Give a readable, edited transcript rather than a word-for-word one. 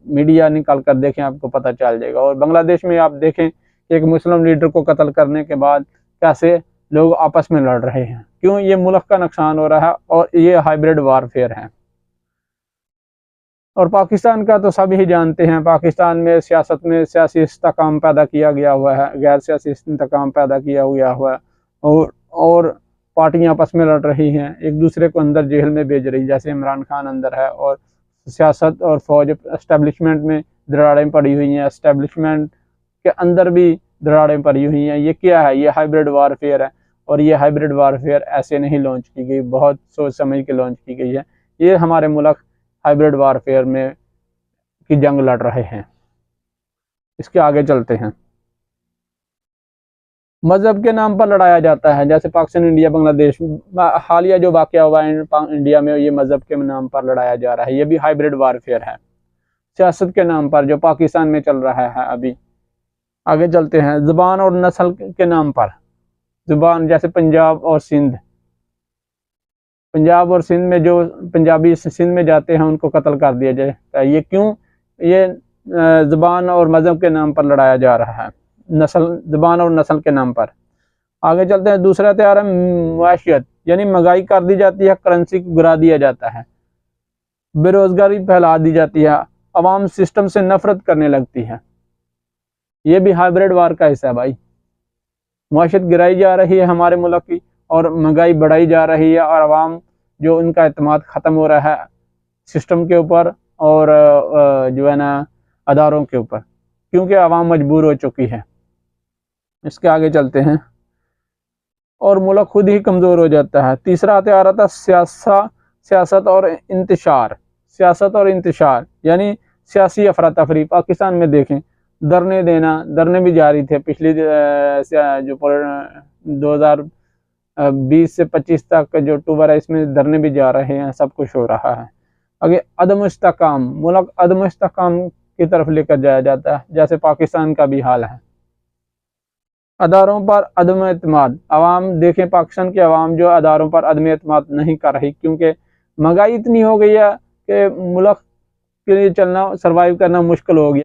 Media निकाल कर देखें, आपको पता चल जाएगा। और बांग्लादेश में आप देखें कि एक मुस्लिम लीडर को कत्ल करने के बाद कैसे लोग आपस में लड़ रहे हैं। क्यों? ये मुल्क का नुकसान हो रहा है और ये हाइब्रिड वारफेयर है। और पाकिस्तान का तो सभी ही जानते हैं, पाकिस्तान में सियासत में सियासी इस्तेकाम पैदा किया गया हुआ है, गैर सियासी इस्तेकाम पैदा किया गया हुआ है। और पार्टियां आपस में लड़ रही हैं, एक दूसरे को अंदर जेल में भेज रही, जैसे इमरान खान अंदर है। और सियासत और फौज एस्टेब्लिशमेंट में दरारें पड़ी हुई हैं, एस्टेब्लिशमेंट के अंदर भी दरारें पड़ी हुई हैं। ये क्या है? ये हाइब्रिड वारफेयर है। और ये हाइब्रिड वारफेयर ऐसे नहीं लॉन्च की गई, बहुत सोच समझ के लॉन्च की गई है। ये हमारे मुल्क हाइब्रिड वारफेयर में की जंग लड़ रहे हैं। इसके आगे चलते हैं। मजहब के नाम पर लड़ाया जाता है, जैसे पाकिस्तान, इंडिया, बांग्लादेश, हालिया जो वाक़या हुआ है इंडिया में, ये मजहब के नाम पर लड़ाया जा रहा है। ये भी हाइब्रिड वारफेयर है, सियासत के नाम पर जो पाकिस्तान में चल रहा है अभी। आगे चलते हैं। ज़ुबान और नस्ल के नाम पर, ज़ुबान जैसे पंजाब और सिंध, पंजाब और सिंध में जो पंजाबी सिंध में जाते हैं उनको कत्ल कर दिया जाए। ये क्यों? ये ज़ुबान और मज़हब के नाम पर लड़ाया जा रहा है, नस्ल, ज़ुबान और नस्ल के नाम पर। आगे चलते हैं। दूसरा हथियार है मुआशियत, यानी महंगाई कर दी जाती है, करेंसी को गिरा दिया जाता है, बेरोजगारी फैला दी जाती है, अवाम सिस्टम से नफरत करने लगती है। ये भी हाइब्रिड वार का हिस्सा है भाई। मुआशियत गिराई जा रही है हमारे मुल्क की, और महंगाई बढ़ाई जा रही है, और अवाम जो उनका एतमाद ख़त्म हो रहा है सिस्टम के ऊपर और जो है ना अदारों के ऊपर, क्योंकि अवाम मजबूर हो चुकी है। इसके आगे चलते हैं। और मुल्क खुद ही कमज़ोर हो जाता है। तीसरा हथियार आता है सियासत और इंतशार। सियासत और इंतशार यानी सियासी अफरा तफरी। पाकिस्तान में देखें, धरने भी जारी थे पिछली जो 2020 से 25 तक जो अक्टूबर है, इसमें धरने भी जा रहे हैं, सब कुछ हो रहा है। आगे अदम इस्तेकाम, मुल्क अदम इस्तेकाम की तरफ लेकर जाया जाता है, जैसे पाकिस्तान का भी हाल है। अदारों पर अदम एतमाद, अवाम देखें, पाकिस्तान की अवाम जो अदारों पर अदम एतमाद नहीं कर रही, क्योंकि महंगाई इतनी हो गई है कि मुल्क के लिए चलना, सर्वाइव करना मुश्किल हो गया।